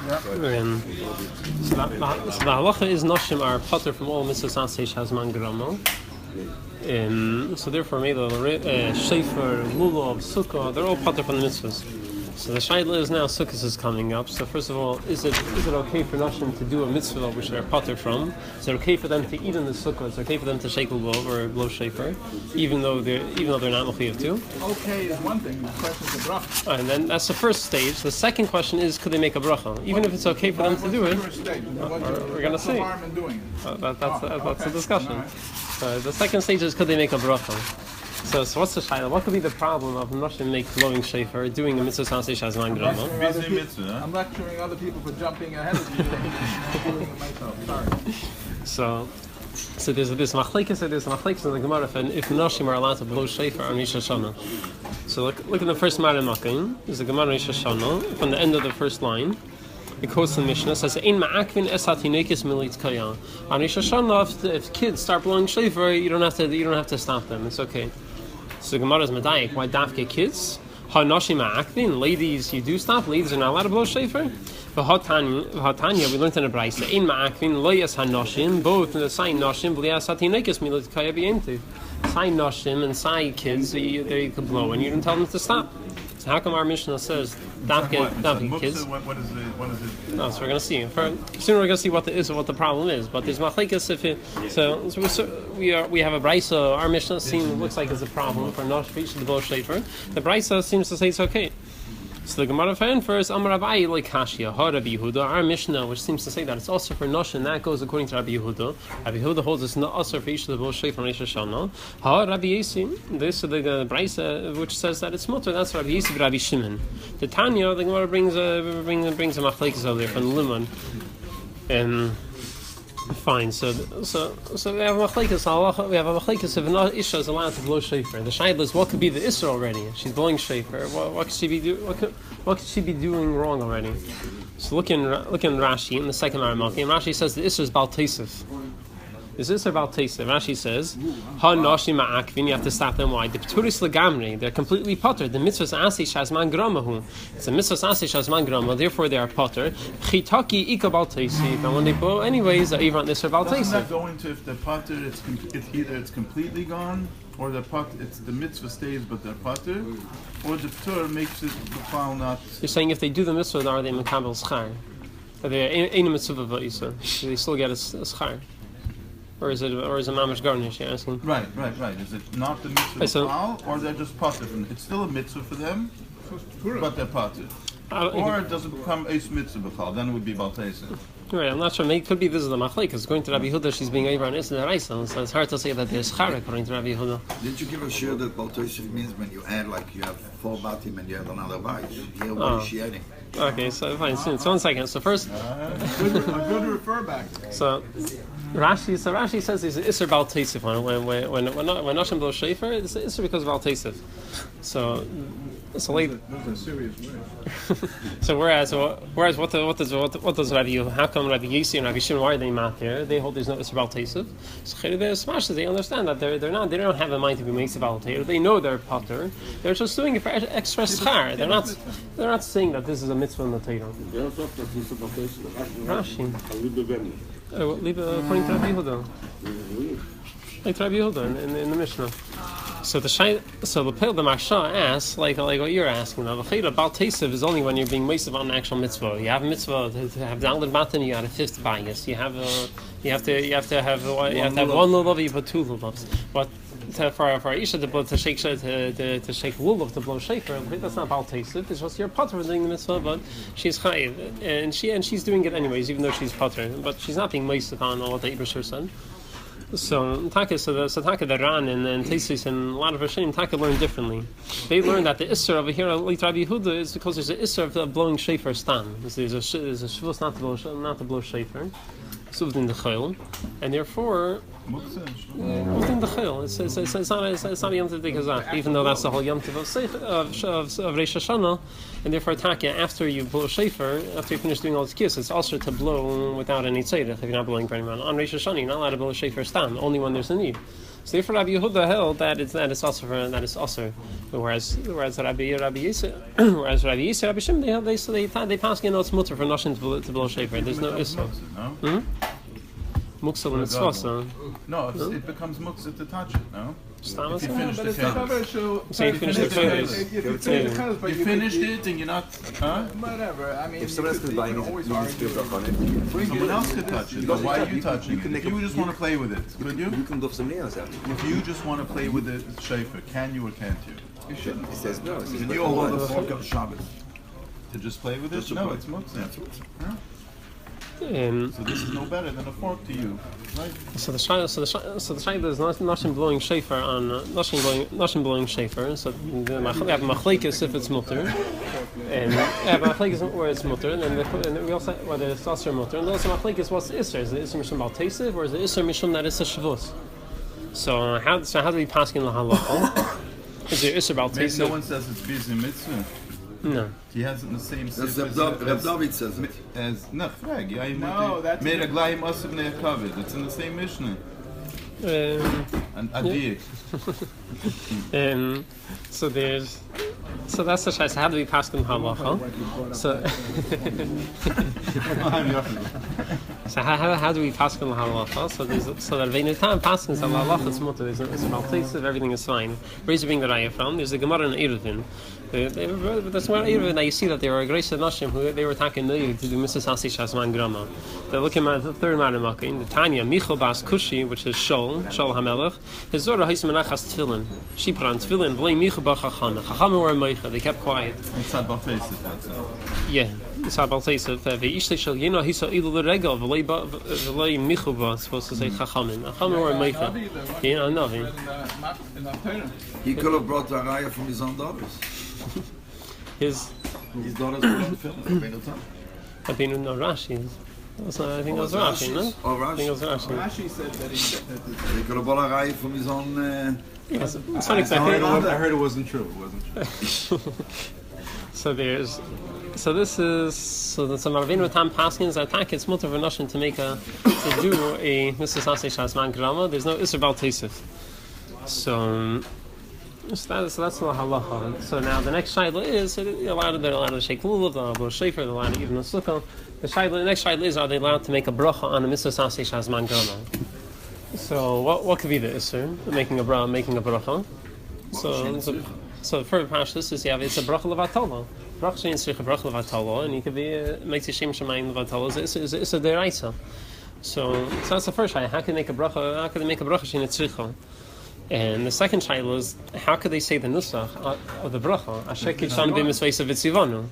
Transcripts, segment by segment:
So the halacha is noshim are potter from all mitzvahs asay shazman gramo. So therefore, maybe shofar, lulav, sukkah, they're all potter from the mitzvahs. So the shaila is now sukkahs is coming up. So first of all, is it okay for noshim to do a mitzvah which they're potter from? Is it okay for them to eat in the sukkah? Is it okay for them to shake lulav or blow shofar, even though they're not mechuyev to? Okay is one thing. The question is the bracha. And then that's the first stage. The second question is, could they make a bracha? Even if it's okay for them to do it, we're going to see. Harm in doing it? That's the discussion. The second stage is, could they make a bracha? So what's the shayla? What could be the problem of noshim make blowing shofar, doing a mitzvah sansesh as man grama? I'm lecturing other people for jumping ahead of you. I'm doing it myself. Sorry. So there's machlekes in the Gemara if noshim are allowed to blow shofar on Rosh Hashanah. So look at the first Marim. There's a Gemara Rosh Hashanah from the end of the first line. It quotes the Mishnah, says, "Ein ma'akvin esat hinekes milit kaya." On Rosh Hashanah, if kids start blowing shofar, you don't have to stop them. It's okay. So Gemara is medayik. Why dafke kids? Hanoshim ma'akvin. Ladies, you do stop. Ladies are not allowed to blow shofar. But Hatanya, we learned in a bracha, Ein ma'akvin lo yas hanoshim. Both the sign noshim b'li esat hinekes milit kaya b'yente. Sign noshim and sign kids, they could blow, and you didn't tell them to stop. So how come our Mishnah says dafke kids? What is it? No, so we're going to see. Soon we're going to see what the problem is. But there's machlekes if it. So we have a bracha. Our Mishnah looks like it's a problem for each of the blow shofar. The bracha seems to say it's okay. So the Gemara first, Amar Abayi like Kashya, Ha Rabbi Yehuda. Our Mishnah, which seems to say that it's also for Nosh, and that goes according to Rabbi Yehuda. Rabbi Yehuda holds it's not also for each of the blow shofar from Rosh Hashanah. Ha Rabbi Yesi. This is the Braisa which says that it's mutter. That's Rabbi Yesi, Rabbi Shimon. The Tanya, the Gemara brings a machlekes over there from the Liman. Fine. So we have a machlekes. We have a machlekes if an isha is allowed to blow shofar. The shaila is, what could be the isra already? She's blowing shofar. What could she be doing? What could she be doing wrong already? So look in Rashi in the second Aramaki, and Rashi says the isra is bal teisif. Is this about Teisah? Rashi says, "Ha noshim ma'akvin." You have to stop them. Why? The p'turis legamri. They're completely potter. The mitzvahs asay shazman gramahu. It's a mitzvahs asay shazman grama. Therefore, they are potter. Chitaki ikabal teisah. And when they blow, anyways, even on this about Teisah. Teisah. Going to if the potter, it's either it's completely gone, or the mitzvah stays, but they're potter, or the p'tur makes it the foul not. You're saying if they do the mitzvah, are they mekabel schar? Are they ein mitzvah v'isa? Do they still get a schar? Or is it mamash garnish? You're asking. Right. Is it not the mitzvah foul, or they're just potter? It's still a mitzvah for them, but they're potter. Or it doesn't become a mitzvah b'chal, then it would be balteisa. Right, I'm not sure. Maybe it could be this is the machlek. Because according to Rabbi Yehuda, she's being over on Isra Raisa, so it's hard to say that there's chara according to Rabbi Yehuda. Didn't you give a share that balteisa means when you add, like you have 4 batim and you have another bite? Here, what is she adding? Okay, so fine. So 1 second. So first, good refer back. So Rashi says it's Isser Bal Teisif when Noshim blow shofar, it's Isser because of Bal Teisif. So later. Those are serious words. So whereas what does Rabbi Yehuda? How come Rabbi Yisi and Rabbi Shimon, why are they not there? They hold there's no Isser Bal Teisif. So they're smashers. They understand that they don't have a mind to be makes Bal Teisif. They know they're potter. They're just doing it for extra schar. They're not saying that this is a mitzvah in the Torah. Rashi. According to Rabbi Yehuda. Like Rabbi Yehuda in the Mishnah. So the Marsha asks, like what you're asking now. The Bal Teisif is only when you're being meisav on an actual mitzvah. You have a mitzvah to have daled batan, you got a 5th bias. You have to have 1 lulav, you put 2 lulavs. But for Isha to shake lulav to blow shofar, that's not Bal Teisif. It's just your potter doing the mitzvah, but she's chayiv, and she's doing it anyways, even though she's potter. But she's not being meisav on all what the Ibrahim said. So Taka the Ran and Tesis and a lot of Rishonim Taka learn differently. They learn that the Isser over here, like Rabbi Yehuda, is because there's an Isser of blowing shofar stam. There's a shvus not to blow shofar. So within the chayil, and therefore within the chayil, it's not a yom tov dekazach, even though that's the whole yom tov of Rosh Hashanah, and therefore taka after you blow shofar, after you finish doing all the kiss, it's also to blow without any tzedek if you're not blowing for anyone. On Rosh Hashanah, you're not allowed to blow shofar stam, only when there's a need. So therefore, Rabbi Yehuda held that it's also whereas Rabbi Yisrael, Rabbi Shimon, they pass in it's mutter for nothing to blow shofar. There's no issue. Muksel and mitzvah. No, it becomes muksel to touch it. No. If you finish the you finished it and you're not, whatever. I mean, if someone else is buying it, you need to be on it. Someone else could touch it. But why are you touching it? If you just want to play with it, could you? You can do something else after. If you just want to play with the shofar, can you or can't you? You shouldn't. He says no. Can you hold the fork of Shabbos? To just play with it? No, it's muksel. So this is no better than a fork to you, right? So the shayla is nothing blowing shofar on nothing blowing shofar. So the machlekes if it's mutter, and machlekes where it's mutter, and then we also whether it's also mutter, and also machlekes what's the isser? Is the isser mishum bal teisiv or is the isser mishum that is a shavus? So how do we pass in the halacha? Is there isser bal teisiv? No one says it's busy mitzvah. No. He has it in the same sense. Reb David says it. As no, that's it's in the same Mishnah. And Adir. So that's the shayla. How do we pass in halacha? So how do we pass in halacha? So that when the time passes in halacha it's mutter. There's no place of everything is fine. Where's the being that I am from? There's a Gemara in Eruvin. That's where Eruvin. Now you see that there were a grace of Nashim who they were attacking to do Mrs. Hasi Shasman Grama. They're looking at the third matter making the Tanya Michal Bas Kushi, which is Shol Hamelech. His Zora Hais Menachas Tefillin. She put on Tefillin. V'lei Michal Ba Chacham. Chacham were Meicha. They kept quiet. It's not Balteisiv, that's it. Yeah, it's not Balteisiv. Ve'ishtei Shel Yino Hisa Ilu L'Regel V'lei Michal Ba. Supposed to say Chachamim. Chacham were Meicha. Yeah, Navi. He could have brought a raya from his own daughters. His daughters were on film. I think no Rashi. I think it was Rashi, no? Oh, Rashi. I think it was Rashi. Rashi said that he could have brought a raya from his own. Yes, it's not exactly. I heard it wasn't true. It wasn't true. So this is Marvin Tam Paskins attack. It's mutter for nothing to do a Mrs. Hasi Shasman Grama. There's no Isser Bal Teisiv. So that's the halacha. So now the next shayla is they're allowed to shake lulav, they're allowed to blow shofar, they're allowed to even a sukkah. The next shayla is are they allowed to make a bracha on a Mrs. Hasi Shasman Grama? So what could be the isser making a bracha? So the first pashtus is it's a bracha levatala. Bracha shein tzricha bracha levatala, and you could be makes a shem shemayim levatala. It's a deraisa. So that's the first shayla. How can they make a bracha? How can they make a bracha shein tzricha? And the second shayla is how could they say the nusach of the bracha? Asher kishan b'misveisav v'tzivanu.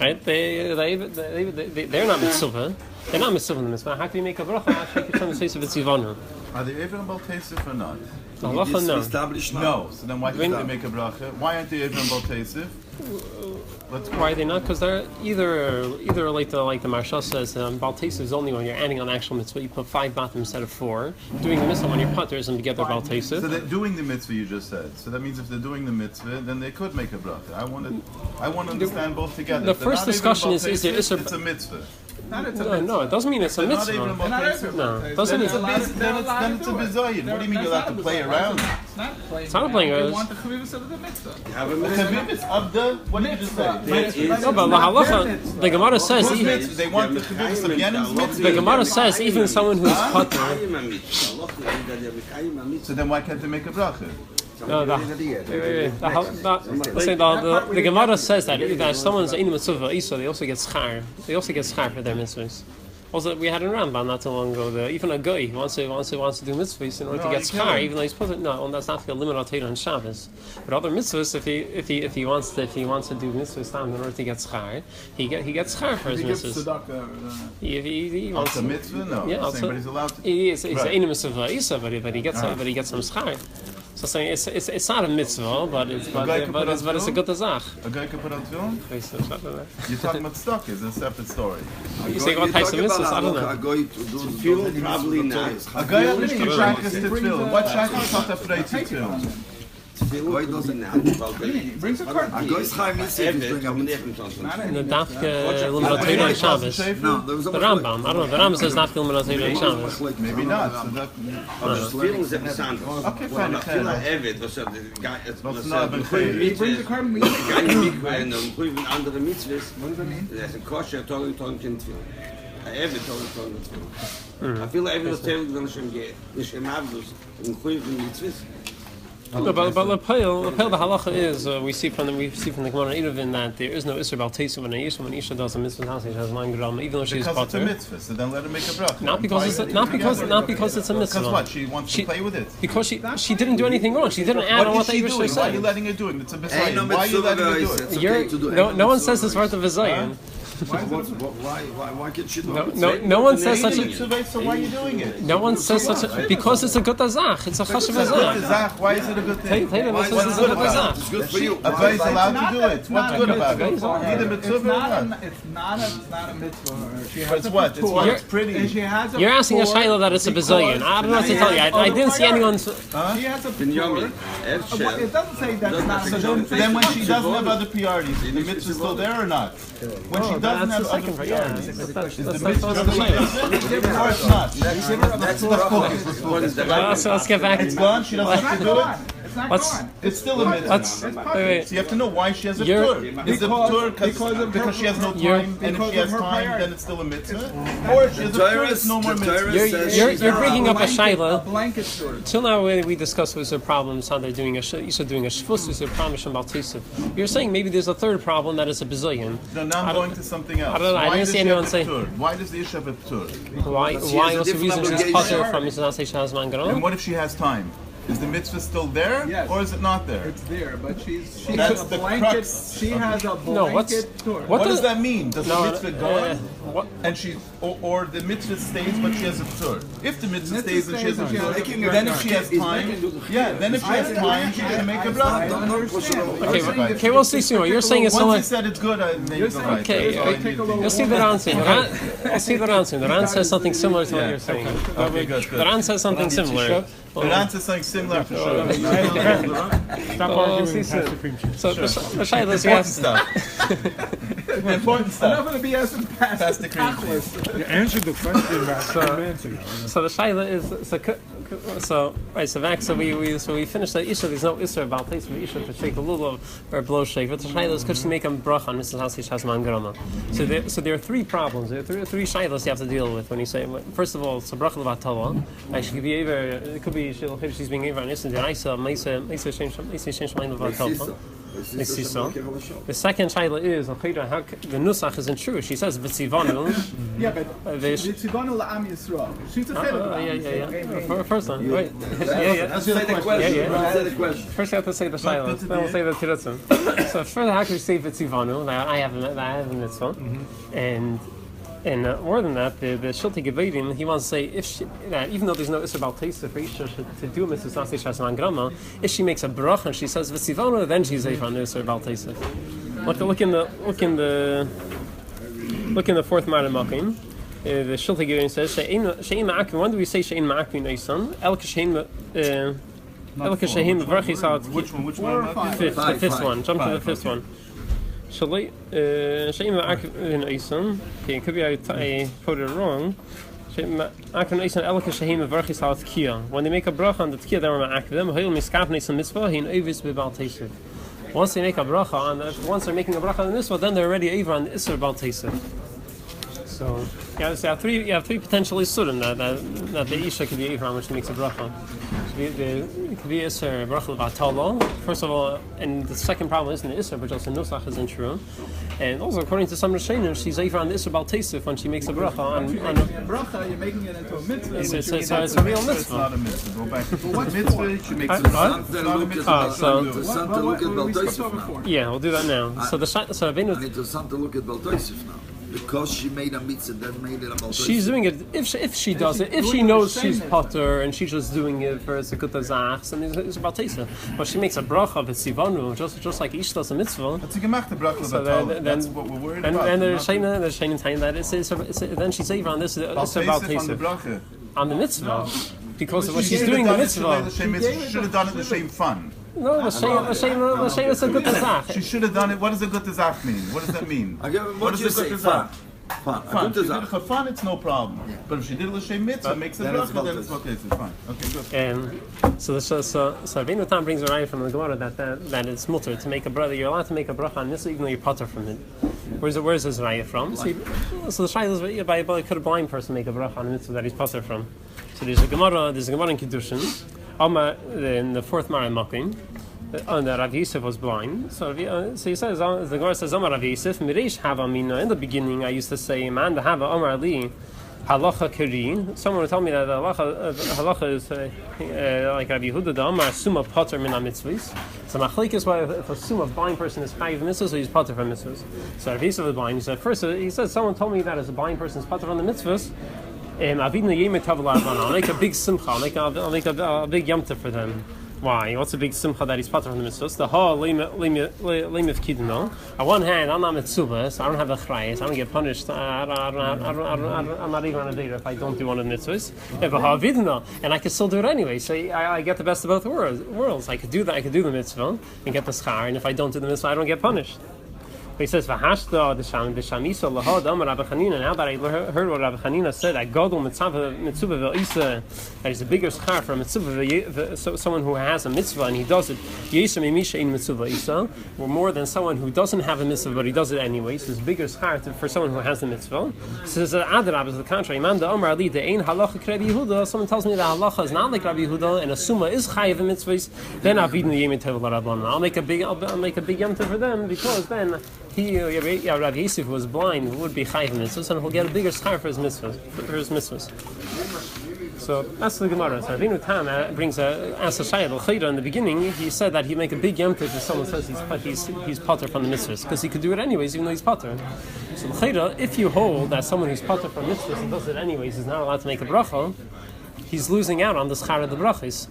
Right? They're not mitzvah. They're not mitzvah in the mitzvah. How can you make a bracha? Asher kishan b'misveisav v'tzivanu. Are they even about Teisif or not? Halacha no. No. So then why can't they make a bracha? Why aren't they even about Teisif? Why are they not? Because they're either like the Marsha says, Bal Teisif is only when you're adding on actual mitzvah. You put 5 batim instead of 4. Doing the mitzvah when you're putters and together Bal Teisif. So they're doing the mitzvah you just said. So that means if they're doing the mitzvah, then they could make a bracha. I want to understand both together. The first discussion is there it's a mitzvah. No, it doesn't mean it's a mitzvah. No, it doesn't mean then it's a bizayin. What do you mean you'll have to play around? It's not playing around. They want the chuvivus of the mitzvah. The chuvivus of the, what did you just say? No, but lahalacha, the Gemara says they want the chuvivus of Yenim's mitzvah. The Gemara says even someone who's putter. So then why can't they make a bracha? No, the Gemara says that if someone's in mitzvah isa, they also get schar. They also get schar for their mitzvahs. Also, we had a Rambam not too long ago. Even a guy wants to do mitzvahs in order to get schar, even though he's supposed to. No, that's not the limit on Torah and Shabbos. But other mitzvahs, if he wants to do mitzvahs in order to get schar, he gets schar for his mitzvahs. He wants a mitzvah. No, yeah, but he's allowed to. He's in mitzvah isa, but he gets some schar. So saying it's not a mitzvah, but it's a good azach. A guy can put on film? You're talking about stockers, it's a separate story. You say what types of mitzvahs? I don't know. A guy to do probably not. A guy only can shakas to film. What shakas not afraid to film? Why doesn't brings a card? I go Chaim Nissi is doing a mitzvah. The Dafke Luminatayra and Shabbos. No, there was a The Rambam. I don't know. The Rambam says Dafke Luminatayra and Shabbos. Maybe not. So that, Okay, fine. that's not been He brings a card and What does that mean? I feel like every time when Hashem get Hashem Avdus and Chuyev in mitzvahs. No, but Lepel, the halacha is we see from the Gemara Eruvin that there is no Isser Bal Tesu when Isha does a mitzvah she has 9 gram even though she's because it's a potter. mitzvah, so then let her make a bracha. Not because it's a mitzvah. Because what? She wants to play with it. Because she didn't do anything wrong. She didn't add on what the Eibush Why are you said. letting her do it? It's a Messiah. Why are you letting her do it? No one says it's worth of a Zion. Why can't she do it? No one says such a. So why are you doing it? No one says such a because it's a good azach. It's a chashuv azach. Why is it a good thing? What's good about it? It's good for you. A guy is allowed to do it. What's good about it? Either mitzvah or not. It's not a mitzvah. She But has it's a what? It's Torah. what? It's pretty. And she has a You're asking a Torah shayla that it's a bazillion. I don't know what to tell you. I didn't see anyone. She has a Binyamin, Torah. It doesn't say that's not a mitzvah. Then when she doesn't have other priorities, is the mitzvah still there or not? When she doesn't have other priorities, is the mitzvah still there? Or it's not? That's the focus. So let's get back. It's gone? She doesn't have to do it? It's not Let's- gone. It's still a mitzvah. Wait. So you have to know why she has a You're- tour. Is it a tour because she has no time, and if she has time, then it's still a mitzvah? Or if she has a tour, it's no more mitzvah. You're bringing up a A shayla. blanket Torah. Till now, we discussed was the problems how they're doing a shvus, is a promise and baltisif. You're saying maybe there's a third problem that is a bazillion. No, now I'm going to something else. I don't know, I Why didn't does see she anyone have a say- tour? Why does the Isha have a tour? Why has a was the different reason she's obligation. potter from Mrs. Shazman And Garon? what if she has time? Is the mitzvah still there, Yes. or is it not there? It's there, but she That's has a the blanket. crux She has a No, what's blanket Torah. What the- does that mean? Does the mitzvah go on? what? And she, or the mitzvah stays, but she has a tour. If the mitzvah Mitzvah stays and she has a stays and she tour, has a tour. then if she has time, then if she has time, she can make a bracha. Okay, we'll see soon. You're saying it's Once only. you said it's good, I made it right. Okay, That's all I need to do. you'll see the answer. I'll see the answer. The Ran says something similar to what you're saying. Okay, good. The Ran says something similar. The answer is something similar for sure. Stop arguing see past the cream cheese. So the shayla is Important yes. stuff. Important I'm stuff. not going to be as Past the cream cheese. You answered the question about 10 minutes ago. So the shayla is so back. So we finished the isha. There's no isha about place for isha to shake a lulav or blow shake. But the shayla is could she make a bracha on Mrs. Hasi Shazman Garama. So there are three problems. There are three shaylas you have to deal with when you say. First of all, it's a bracha levatala. She could be either it could be she's being either on isha deraisa meisa shem shemaim levatala. The second shayla is how the nusach isn't true. She says v'tzivanu. Yeah, but Tzivanu la'am Yisrael. She's a Yeah. First one, right? Yeah. Say the question. Yeah. Say the question. First, you have to say the shayla. Then we'll say the tiratzim. So first, how can you say v'tzivanu? I have a mitzvah, and more than that, the Shilti Gebedim, he wants to say that even though there's no Isser Bal Teisa for Isha to do Mrs. Nasi Shasman Grama, if she makes a bracha and she says v'tzivanu, then she's a from Isser Bal Teisa. Look in the fourth Maramakim. The Shilti Gebedim says she'ein ma'akim. When do we say she'ein ma'akim neisan? El kashein v'rachis out. Which one? The fifth one. Jump to the fifth one. Okay, it could be I quoted it wrong. When they make a bracha on the tkiya, they're them. Once they make a bracha once they're making a bracha on the mitzvah, then they're already over on the Isser Bal Teisif. So you have three potential isurim that the isha could be over on when she makes a bracha. It could be Isser bracha levatala. First of all, and the second problem isn't the Isser, but just the nusach isn't true. And also, according to some Rishonim, she's over on the Isser Bal Teisif when she makes a bracha on bracha, you're making it into a mitzvah. It's a real mitzvah. It's not a mitzvah. Go back. What mitzvah? She makes a What? bracha. It's not a mitzvah. Yeah, we'll do that now. I need to son to look at Bal Tosef now. Because she made a mitzvah, that made it a Bal Tosef. She's doing it if she does it. If she knows she's potter and she's just doing it for Zekut Zachs, and it's about Tesa. But she makes a bracha of Sivanu, just like Ish does a mitzvah. That's a gemachte bracha. So that's what we're worried about. And there's Shayna saying that then she's even on this. It's about Tesa. On the mitzvah. Because when she's doing the mitzvah, she should have done it the same fun. No, L'Shem is a good Tazach. She should have done it. What does a good Tazach mean? What does that mean? What does a good Tazach? Fun. If she did it for fun, it's no problem. Yeah. But if she did L'Shem Mitzvah, makes it bracha, then it's okay. It's fine. Okay, good. So Rabbeinu Tam brings a raya from the Gemara that it's mutter to make a bracha. You're allowed to make a bracha on this, even though you're potter from it. Where's this raya from? So the shayla is could a blind person make a bracha on a mitzvah that he's potter from? So there's a Gemara in Kiddushin, in the fourth Mara Makim. That Rav Yosef was blind. So he says, the Gemara says, Amar Rav Yosef, Mireish Hava Mina. In the beginning, I used to say, Man, the Hava Amar Ali, Halacha Keri. Someone would tell me that the halacha is like Rabbi Yehuda, the Amar Suma Potter Min HaMitzvahs. So Machlik is why if a Suma blind person is chayiv mitzvahs, so he's potter from mitzvahs. So Rav Yosef was blind. He said, someone told me that as a blind person is potter from the mitzvahs. I'll make a big simcha, I'll make a big yamta for them. Why? What's a big simcha that he's potter from the mitzvahs? The whole leimif kidno. On one hand, I'm not mitzvah, so I don't have a chrayas. I don't get punished. I'm not even on a date if I don't do one of the mitzvahs. If a havidno, and I can still do it anyway. So I get the best of both worlds. I could do that. I could do the mitzvah and get the schar. And if I don't do the mitzvah, I don't get punished. He says, "V'hashta the shamisa lahad amar Rabbi Chanina." Now that I heard what Rabbi Chanina said, that gadol mitzvah ve'isa, that is a bigger schar for a mitzvah, someone who has a mitzvah and he does it, yeshem imisha in mitzvah isa, or more than someone who doesn't have a mitzvah but he does it anyway. So it's a bigger schar for someone who has the mitzvah. Says Adrab is the contrary. Man the amar ali the ein halacha Rabbi Yehuda. Someone tells me that halacha is not like Rabbi Yehuda and a summa is chayiv in mitzvahs. Then avidin yemin tevel rabbanan. I'll make a big yamta for them because then. Rav Yosef was blind, who would be chayiv mitzvahs, and he'll get a bigger schar for his mitzvahs. So that's the Gemara. So Rabbeinu Tam brings as a shayla in the beginning. He said that he'd make a big yamtiv if someone says he's potter from the mitzvahs, because he could do it anyways, even though he's potter. So if you hold that someone who's potter from mitzvahs and does it anyways is not allowed to make a bracha, he's losing out on the schar of the brachas.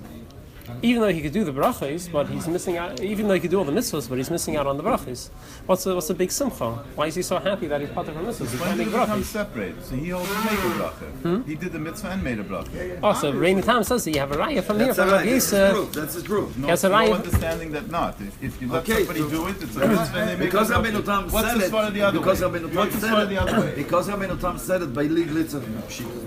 Even though he could do the brachas, but he's missing out. Even though he could do all the mitzvahs, but he's missing out on the brachas. What's the big simcha? Why is he so happy that he's potter from mitzvahs? He can't make brachas. Separate. So he also made a bracha. He did the mitzvah and made a bracha. Oh, so Rabbeinu Tam says that you have a raya from here from Rav Yosef. That's his proof. No understanding that not. If you let somebody do it, it's a mitzvah and they make a bracha. Rabbeinu Tam said it. What's the svara the other way? Because Rabbeinu Tam said it by leglitz of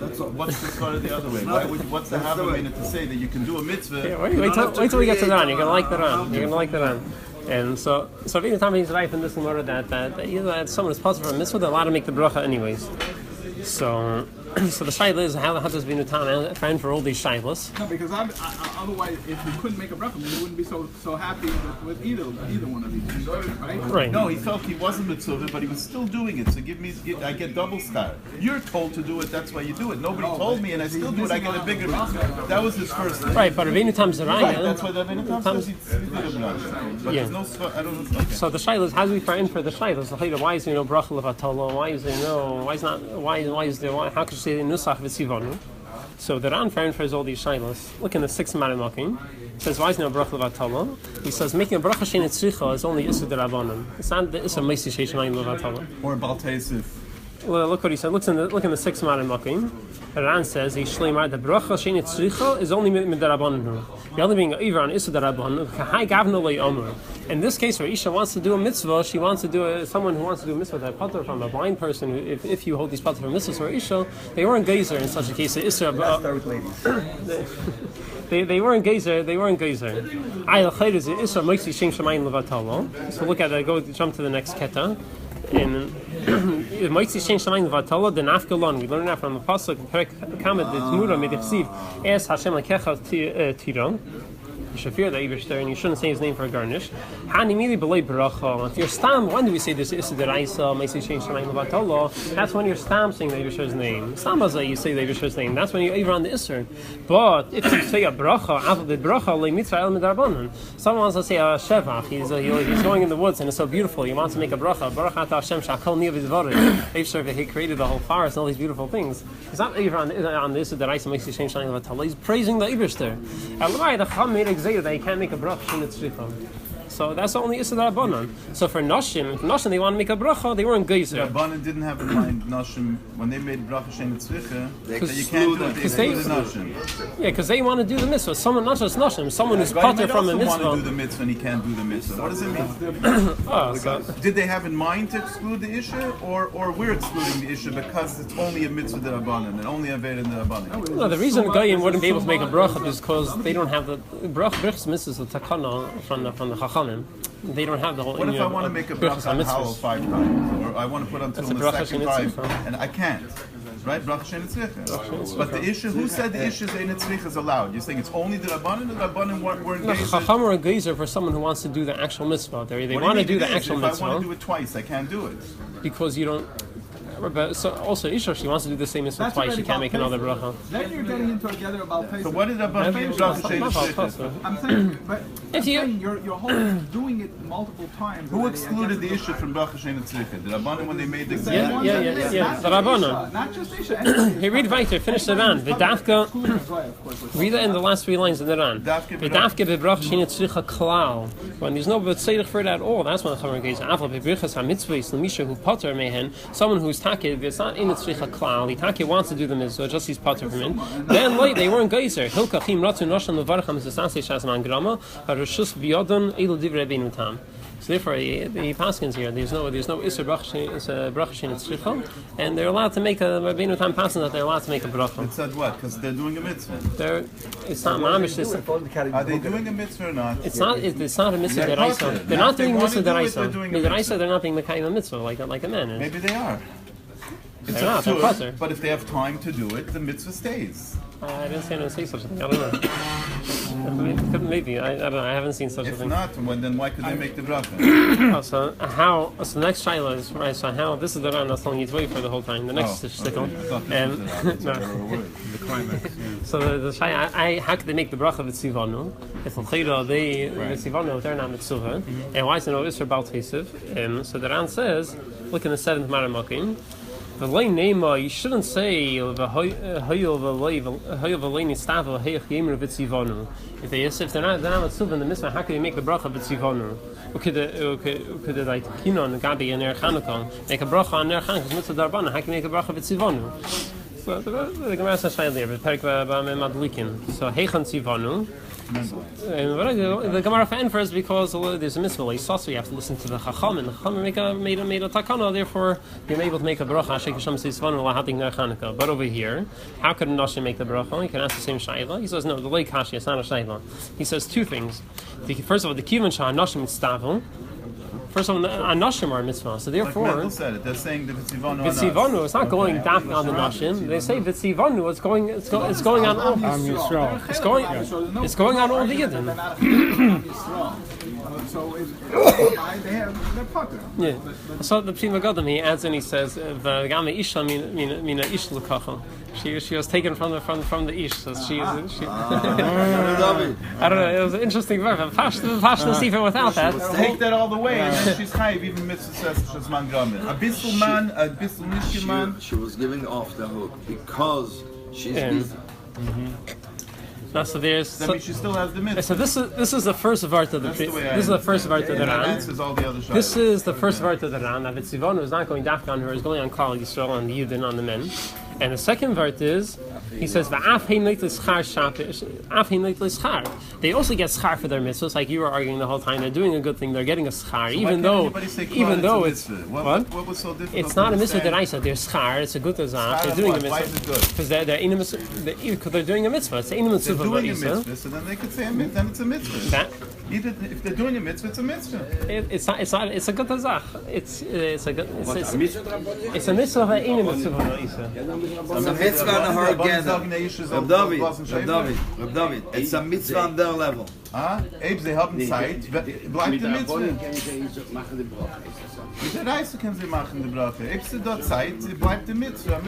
That's all. What's the svara the other way? What's the havamina to say that you can do a mitzvah? Wait till we get to the Ran. You're gonna like the Ran. And so every time he's right in this Gemara that someone is positive for a mitzvah, they're allowed to make the bracha anyways. So the shayla is how does Rabbeinu Tam find for all these shaylas? No, because otherwise, if we couldn't make a bracha, we wouldn't be so happy with either one of these, right? No, he felt he wasn't mitzvah, but he was still doing it. So I get double star. You're told to do it, that's why you do it. Nobody told me, and I still do it. I get a bigger mitzvah. That was his first thing. Right, but Rabbeinu Tam's a raya. Right, that's why Rabbeinu Tam says he did a bracha. But there's no. I don't know. Okay. So the shayla is how do we find for the shayla? So why is there no bracha levatala? Why is there no? How could you say nusach v'tzivanu? So the Ran for all these shaylas. Look in the 6th Marim. It says, why is there no bracha levatala? He says, making a bracha shein tzricha is only issur derabanan. It's not the issur meisi sheish mayim levatala. Or balteisif. Well, look what he said. Look in the 6th Marim. The Ran says, the bracha shein tzricha is only midarabanan. The other being over on issur derabanan. Kahai gavna lo yomer. In this case, where Isha wants to do a mitzvah, she wants to do someone who wants to do a mitzvah that pater from a blind person. If you hold these pater from mitzvahs for Isha, they weren't geyser in such a case. They weren't geyser. They weren't geyser. So look at it. Jump to the next keta. And Moitzi Shein Shamayim Levatala the Nafkalon. We learn that from the pasuk Kamed the Tmura Medichsiv Es Hashem Lekecha Tiron. You should fear the Eibishter, and you shouldn't say his name for a garnish. Hanimili b'lei bracha. If you're stam, when do we say this? Issa deraisa, Meisi Shein Shamayim Levatala. That's when you're stam saying the Eibishter's name. Stam azay, you say the Eibishter's name. That's when you're over on the Isser. But if you say a bracha, after the bracha le mitzvah el midarbanan. Someone wants to say a shevach. He's going in the woods and it's so beautiful. He wants to make a bracha. Baruch atah Hashem shakol niyav v'dvarim. Eibishter, he created the whole forest and all these beautiful things. He's not over on the Issa deraisa, Meisi Shein Shamayim Levatala. He's praising the Eibishter. That he can't make a bracha in the tzricha. So that's the only issa darabanan. So for Nashim, they want to make a bracha, they weren't geyser. The Rabbanan didn't have in mind Nashim when they made bracha shein tzricha. That you can't do it. They excluded Nashim. Yeah, because they want to do the mitzvah. Someone, not just Nashim, someone who's potter from the mitzvah. Want to do the mitzvah and he can't do the mitzvah. What does it mean? Did they have in mind to exclude the isha, or we're excluding the isha because it's only a mitzvah derabanan and only a veid in the rabbanan? No, the reason the Goyim wouldn't be able to make a bracha is because they don't have the brachas mitzvahs the takana from the chachamim. They don't have the whole. What if I want to make a bracha on halal 5 times, or I want to put on tefillin the second time, and I can't? Right, bracha shein tzricha. But the issue, who said the issue shein tzricha is allowed? You're saying it's only the rabbanan. The rabbanan weren't no, chacham or a geyser for someone who wants to do the actual mitzvah. They want to do the actual mitzvah. If I want to do it twice, I can't do it because you don't. But so also Isha, she wants to do the same mitzvah twice. She can't make another bracha. Then you're getting into together about Pesach. So what is about Pesach? I'm saying, but you're whole doing it multiple times. Who excluded the issue from bracha shein tzricha? The rabbanan when they made the example. Yeah. The rabbanan. Not just Isha. Hey, read weiter. Finish the Ran. V'dafka. Read it in the last 3 lines in the Ran. V'dafka bebracha shein tzricha klal. When there's no b'tzedich for it at all, that's when the Chachamim goes. Avla bebrichas hamitzvahs l'misha who potter mehen. Someone who's it's not in the tzricha klal. The taki wants to do the mitzvah, just he's potter from it. Then late they weren't geyser. Hilkachim ratu nosham levarcham zesasei shazman grama harushus biyodon elu divrei beinu tam. So therefore, the paskins here, there's no iser bracha shein tzricha, and they're allowed to make a beinu tam paskin that they're allowed to make a bracha. It said what? Because they're doing a mitzvah. It's not mamish. Are they doing a mitzvah or not? It's not a mitzvah deraisa. They're not doing mitzvah deraisa. Deraisa, they're not being mekayim a mitzvah like a man is. Maybe they are. They're not, they're potter. But if they have time to do it, the mitzvah stays. I didn't say such a thing. I don't know. Maybe. I don't know. I haven't seen such a thing. If not, then why could they make the bracha? So the next shaila is right. So how this is the Ran that's telling you to wait for the whole time. The next shtickle. The climax. So the shaila, how could they make the bracha with tzivanu? If l'chira they tzivanu, they're not mitzvah. And why is it no isser bal tesiv? So the Ran says, look in the 7th Maramakim. You shouldn't say if they're not mitzvah in the mitzvah, how can they make the bracha b'tzivonu? Could they like kinon gabi and ner Chanukah make a bracha on ner Chanukah mitzvah darbana? How can you make a bracha b'tzivonu? So the Gemara says there, but perik b'madlikin. So heichan tzivonu. And the Gemara infers because there's a mitzvah like so you have to listen to the Chacham, and the Chacham made a takana. Therefore, you're able to make a bracha. But over here, how could a Nashim make the bracha? You can ask the same shayla. He says no, the lay kashi, it's not a shayla. He says 2 things. First of all, the kivon shah Nashim mitzvah. First of all, Anashim are mitzvah, so therefore... Like Michael said it, they're saying the Vitzivonu Vitzivonu, it's not going down on the Nashim. They say Vitzivonu, it's going on all... It's going on all the Yidden. So they're potter. Yeah. So the Pshim Gadim, he adds and he says, V'game Isha mina Ish l'kachel. She was taken from the Ish, so she I don't know, it was an interesting verb. Pashtus even without that. Let's take that all the way, and then she's chayiv, even mitzvah says shazman gramin. A bissel man, a bissel nishkin man. She was giving off the hook because she's busy. No, so there's. That means she still has the mitzvah. So this is the first vart of the. This is the first vart of the Ran. This is the first vart of the Ran. That Vitzivonu is not going dafka on her; it's going on Klal Yisrael, on the Yidden, on the men. And the second vart is, he says, they also get schar for their mitzvahs, like you were arguing the whole time. They're doing a good thing. They're getting a schar, even though it's what was so difficult? It's not a mitzvah that I said. They're schar. It's a good azah. They're doing a mitzvah because they're doing a mitzvah. It's a mitzvah. They're doing a mitzvah, so then they could say then it's a mitzvah. If they're doing a mitzvah, it's a mitzvah. It's not. It's a good azah. It's a mitzvah of a mitzvah. It's a mitzvah on her again. Reb David. It's a mitzvah on their level. Eben, sie haben Zeit, bleibt die Mitzvah. Mit der Reise können sie machen die Brache. Eben, sie dort Zeit, sie bleibt die Mitzvah.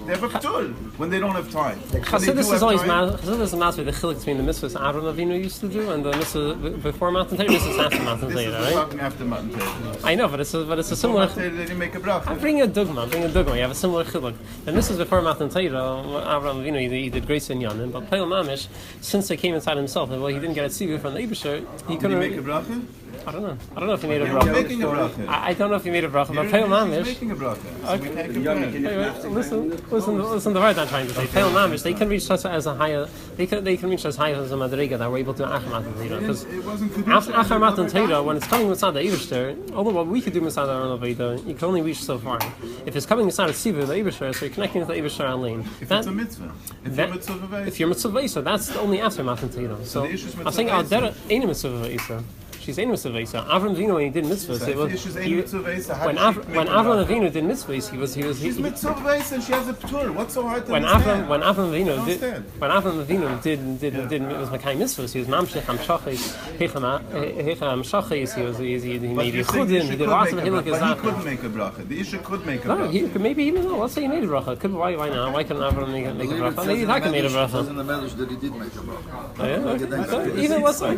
They're betul when they don't have time. Chassidus is always Chassidus is with the chiluk between the mitzvahs Aaron Avinu used to do and the mitzvah before Matan Torah. This is after Matan Torah, right? This is after Matan Torah. I know, but it's a similar. They didn't make a bracha. I'm bringing a dogma. You have a similar chiluk. And this is before Matan Torah. Avraham Avinu he did grace in Yanim, but Peil Mamish, since they came inside himself, and he didn't get a tzivur from the Eibusher, he couldn't make a bracha. I don't know if he made a bracha. Making a bracha. I don't know if he made a bracha, but Peil Mamish. Making a bracha. So we can't Listen. The word I'm trying to say. Peil Mamish. They can reach us as a higher. They can reach as high as a madriga that we're able to achar matan teira. Because achar matan teira, when it's coming mitzad the Eibishter, although what we could do mitzad our own aveda, you can only reach so far. If it's coming mitzad Sivu the Eibishter, so you're connecting to the Eibishter Alein. If it's a mitzvah. If you're mitzvah veisa, that's the only after matan teira. So I'm saying our dera ain't mitzvah veisa. She's a mitzvah veisa. Avram Avinu when he did mitzvahs, when Avram Avinu did mitzvahs, he was. She's mitzvah veisa and she has a ptur. What's so hard to understand? When Avram Avinu did was Makai mitzvahs, he was mamshech hamshachis, hecham shachis. He made yichudim. He did lots of hilukos. But he couldn't make a bracha. The Isha could make a bracha. Maybe even though. Let's say he made a bracha. Why not? Why couldn't Avram make a bracha? Maybe Taka made a bracha. It was in the medrash that he did make a bracha. Even let's say.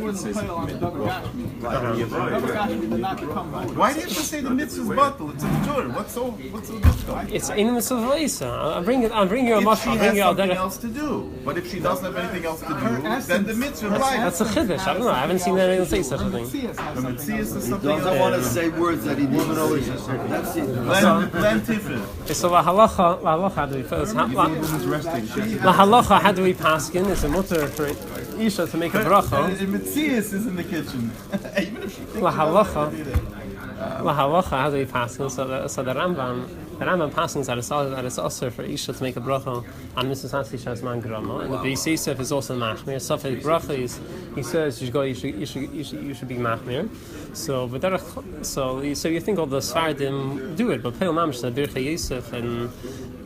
Why did you say the mitzvah's bottle? It's a ptur. What's so difficult? It's in mitzvah veisa. I'm bringing you a mashal. She has something else to do. But if she doesn't have anything else to do, then the mitzvah. That's a chiddush. I don't know. I haven't seen anyone say such a thing. He doesn't want to say words that he didn't always say. That's it. Len tifel. So la halacha how do we first? La halacha how do we paskin? It's a mutter for Isha to make a bracha. Metzias is in the kitchen. Even if she thinks La halacha, how do we pass? So the Rambam passes that it's also for Isha to make a bracha on Mrs. Hasishas man grama, and the Beis Yosef is also machmir. Safek bracha is he says you should be machmir. So you think all the Sfardim do it, but Peil Mamish the Birchei Yosef and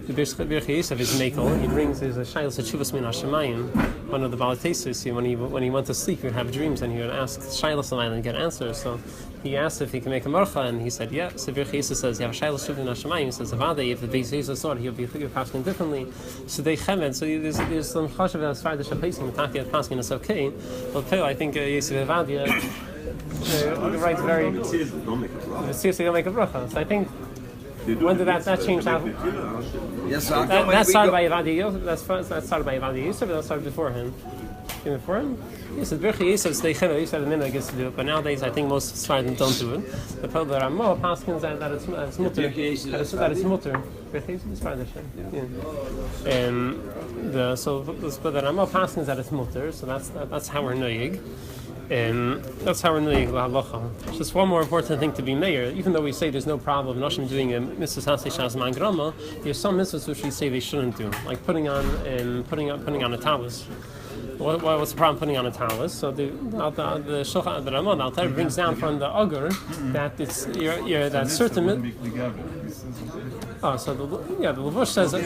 the Birchei Yosef is mekel. He brings his shaylos Teshuvas min Hashemayim. One of the Balatesis, when he went to sleep, he would have dreams and he would ask shaylos Hashemayim and get answers. So he asked if he can make a marcha, and he said yes. So Birchei Yosef says you have a shaylos Teshuvas min Hashemayim. He says if the Beis Yosef saw it, he'll be passing differently. So they chemed. So there's some chashav as far as the shapesim the passing is okay. But I think Yosef Avadia writes very seriously don't make a bracha. So I think. When did that change out? Yes, that started by Yavadi Yosef. That started by Yavadi Yosef, but that started before him. Before him? Yes, the Birchei Yosef Steichel Yosef the minhag gets to do it, but nowadays I think most Sfardim don't do it. The Pele Ramah paskins that it's mutter. That it's mutter. Birchei Yosef is Sfardish. And the Ramah paskins that it's mutter, so that's how we're noyig. And that's how we're doing halacha. Just one more important thing to be mayor. Even though we say there's no problem, Nashim doing a mitzvah Hasei man grama, there's some mitzvahs which we say they shouldn't do, like putting on a talus. What's the problem putting on a talus? So the shofar the Ramah Alter brings down from the agur that it's that certain. So the Levush says that.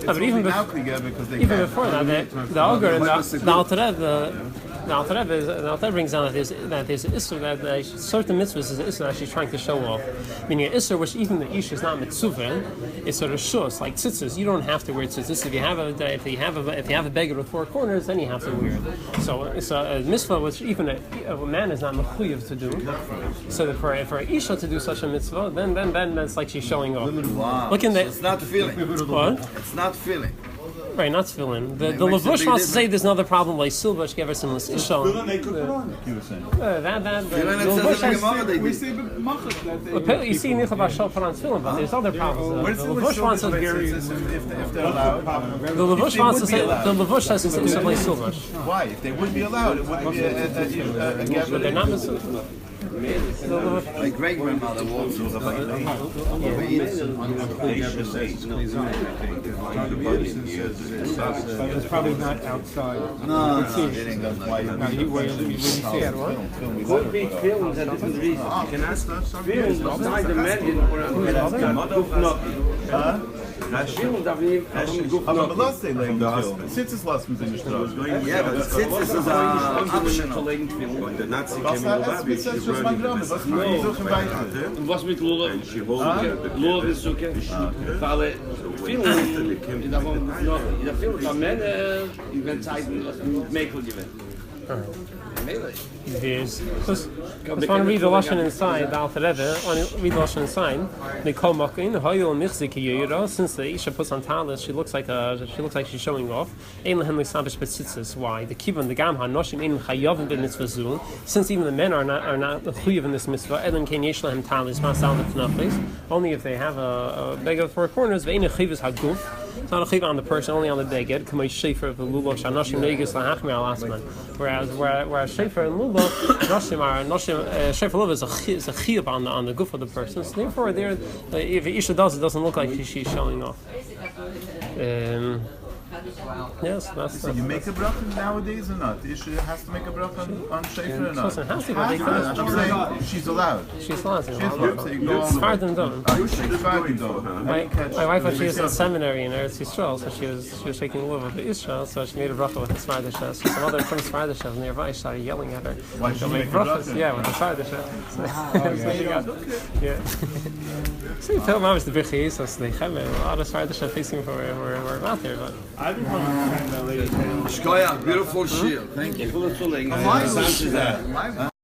But even before that, the agur and the Alter brings down that there's an issur that certain mitzvahs is an issur that she's trying to show off. Meaning an issur which even the ish is not mitzvah, it's sort of shus like tzitzis. You don't have to wear tzitzis if you have a beggar with four corners, then you have to wear it. So it's a mitzvah which even a man is not mechuyev to do. So that for an isha to do such a mitzvah, then it's like she's showing off. Wow. Look in the. It's not feeling. What? It's not feeling. Right, not tefillin. The Levush wants to say there's another problem like Silvash gave us in this issue. The Levush has. We say machas. You see Nichel Bashal put on tefillin, but there's other problems. The Levush wants to. If they're allowed. The Levush wants to say the Levush says it's a place Silvash. Why? If they would be allowed, it wouldn't be a gap. But they're not. My great grandmother also was about It's probably not outside. No, Could be films that different reasons. Can ask films outside the men. Aber lass den legen da. Sitzes lassen sie nicht drauf. Yeah, but sitzes is optional. Was mit lulav? Lulav is okay. Alle filmen davon noch. Der Film von Männer, die werden Zeiten mekel gewinnen. There's just want to read the lashon inside the Alter Rebbe. Read the lashon inside. They call makin hayol michzik yira. Since the isha puts on talis, she looks like she's showing off. Ein lehen lisabish betzitzis. Why the kibbutz the gam hanoshim ein chayavim b'mitzvah zu. Since even the men are not chuyav in this mitzvah. Elen ken yesh lehem talis masal nefnafis. Only if they have a beggar for corners. Ve'ein chayvus haguf. It's not a chiv on the person, only on the beggar. Kamei shofar of the lulav shanoshim negus lahachmi al asman. Whereas shofar and lulav, shofar lulav is a chiv on the goof of the person. So therefore, there, if Isha does, it doesn't look like she's showing off. Yes, that's. So you make a bracha nowadays or not? Isha has to make a bracha on shofar or not? Doesn't have to. I'm saying she's allowed. She's allowed to. So you go It's far than done. My wife, when she was in seminary in Eretz Yisrael, so she was taking lulav of Israel, so she made a bracha with the Svardashes. So some other from Svardashes nearby started yelling at her. Why she make brachas? Yeah, with the Svardashes. Yeah. So you tell mom it's the bichis, so they have a lot of Svardashes facing for we're out there, but. Shkoya, beautiful shield. Thank you.